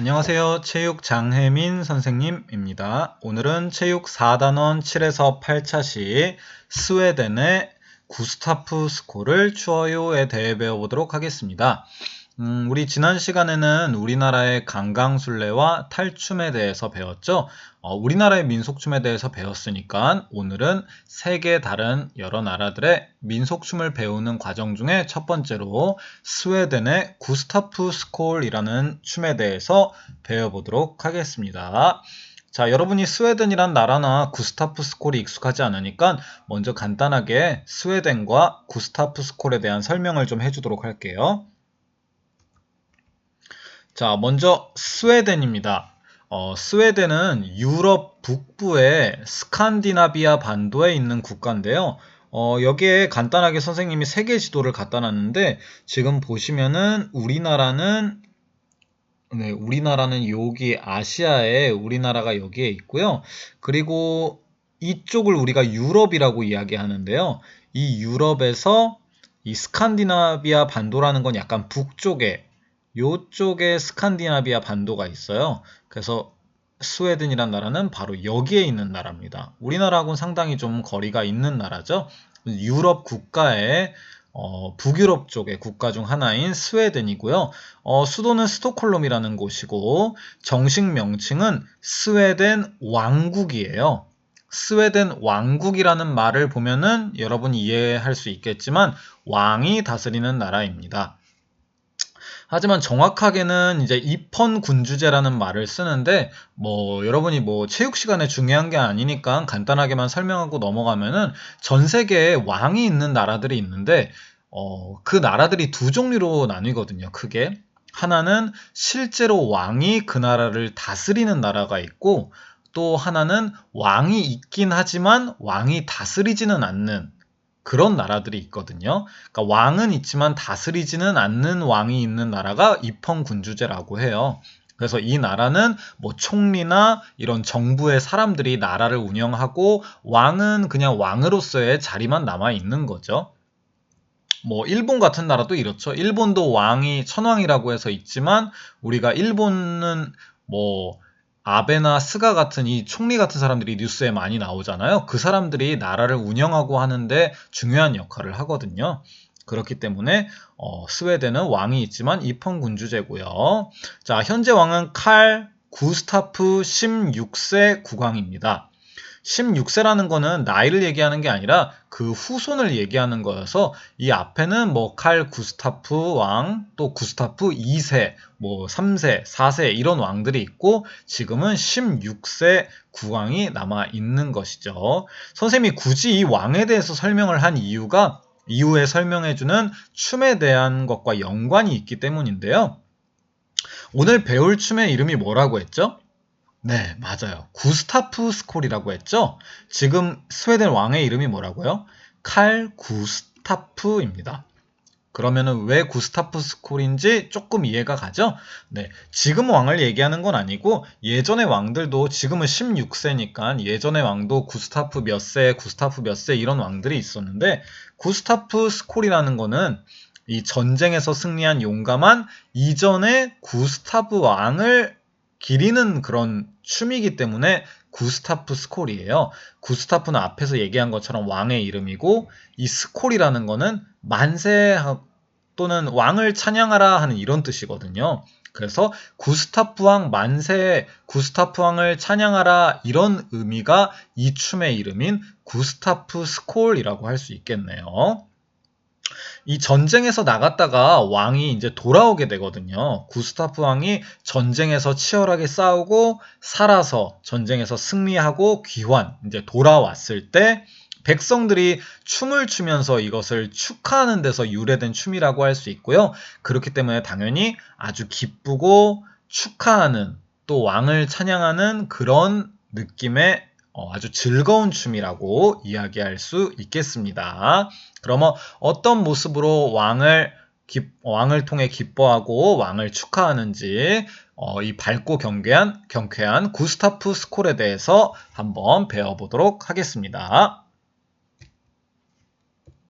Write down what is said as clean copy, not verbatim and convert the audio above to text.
안녕하세요. 체육 장혜민 선생님입니다. 오늘은 체육 4단원 7에서 8차시 스웨덴의 구스타프 스콜을 추어요에 대해 배워보도록 하겠습니다. 우리 지난 시간에는 우리나라의 강강술래와 탈춤에 대해서 배웠죠. 우리나라의 민속춤에 대해서 배웠으니까 오늘은 세계 다른 여러 나라들의 민속춤을 배우는 과정 중에 첫 번째로 스웨덴의 구스타프 스콜이라는 춤에 대해서 배워보도록 하겠습니다. 자, 여러분이 스웨덴이란 나라나 구스타프 스콜이 익숙하지 않으니까 먼저 간단하게 스웨덴과 구스타프 스콜에 대한 설명을 좀 해주도록 할게요. 자, 먼저 스웨덴입니다. 스웨덴은 유럽 북부의 스칸디나비아 반도에 있는 국가인데요. 여기에 간단하게 선생님이 세계 지도를 갖다 놨는데 지금 보시면은 우리나라는 여기 아시아에 우리나라가 여기에 있고요. 그리고 이쪽을 우리가 유럽이라고 이야기하는데요. 이 유럽에서 이 스칸디나비아 반도라는 건 약간 북쪽에 요쪽에 스칸디나비아 반도가 있어요. 그래서 스웨덴이란 나라는 바로 여기에 있는 나라입니다. 우리나라하고는 상당히 좀 거리가 있는 나라죠. 유럽 국가의 북유럽 쪽의 국가 중 하나인 스웨덴이고요. 수도는 스톡홀름이라는 곳이고 정식 명칭은 스웨덴 왕국이에요. 스웨덴 왕국이라는 말을 보면은 여러분이 이해할 수 있겠지만 왕이 다스리는 나라입니다. 하지만 정확하게는 이제 입헌군주제라는 말을 쓰는데 여러분이 체육 시간에 중요한 게 아니니까 간단하게만 설명하고 넘어가면은 전 세계에 왕이 있는 나라들이 있는데 그 나라들이 두 종류로 나뉘거든요. 크게 하나는 실제로 왕이 그 나라를 다스리는 나라가 있고 또 하나는 왕이 있긴 하지만 왕이 다스리지는 않는 그런 나라들이 있거든요. 그러니까 왕은 있지만 다스리지는 않는 왕이 있는 나라가 입헌군주제라고 해요. 그래서 이 나라는 총리나 이런 정부의 사람들이 나라를 운영하고 왕은 그냥 왕으로서의 자리만 남아 있는 거죠. 일본 같은 나라도 이렇죠. 일본도 왕이 천황이라고 해서 있지만 우리가 일본은 아베나 스가 같은 이 총리 같은 사람들이 뉴스에 많이 나오잖아요. 그 사람들이 나라를 운영하고 하는데 중요한 역할을 하거든요. 그렇기 때문에 스웨덴은 왕이 있지만 입헌군주제고요. 자, 현재 왕은 칼 구스타프 16세 국왕입니다. 16세라는 거는 나이를 얘기하는 게 아니라 그 후손을 얘기하는 거여서 이 앞에는 칼 구스타프 왕, 또 구스타프 2세, 3세, 4세 이런 왕들이 있고 지금은 16세 국왕이 남아 있는 것이죠. 선생님이 굳이 이 왕에 대해서 설명을 한 이유가 이후에 설명해주는 춤에 대한 것과 연관이 있기 때문인데요. 오늘 배울 춤의 이름이 뭐라고 했죠? 네, 맞아요. 구스타프 스콜이라고 했죠? 지금 스웨덴 왕의 이름이 뭐라고요? 칼 구스타프입니다. 그러면은 왜 구스타프 스콜인지 조금 이해가 가죠? 네, 지금 왕을 얘기하는 건 아니고 예전의 왕들도 지금은 16세니까 예전의 왕도 구스타프 몇 세, 구스타프 몇 세 이런 왕들이 있었는데 구스타프 스콜이라는 거는 이 전쟁에서 승리한 용감한 이전의 구스타프 왕을 기리는 그런 춤이기 때문에 구스타프 스콜이에요. 구스타프는 앞에서 얘기한 것처럼 왕의 이름이고 이 스콜이라는 거는 만세 또는 왕을 찬양하라 하는 이런 뜻이거든요. 그래서 구스타프 왕 만세, 구스타프 왕을 찬양하라 이런 의미가 이 춤의 이름인 구스타프 스콜이라고 할 수 있겠네요. 이 전쟁에서 나갔다가 왕이 이제 돌아오게 되거든요. 구스타프 왕이 전쟁에서 치열하게 싸우고 살아서 전쟁에서 승리하고 귀환, 이제 돌아왔을 때 백성들이 춤을 추면서 이것을 축하하는 데서 유래된 춤이라고 할 수 있고요. 그렇기 때문에 당연히 아주 기쁘고 축하하는 또 왕을 찬양하는 그런 느낌의 아주 즐거운 춤이라고 이야기할 수 있겠습니다. 그러면 어떤 모습으로 왕을 통해 기뻐하고 왕을 축하하는지 이 밝고 경쾌한 구스타프 스콜에 대해서 한번 배워보도록 하겠습니다.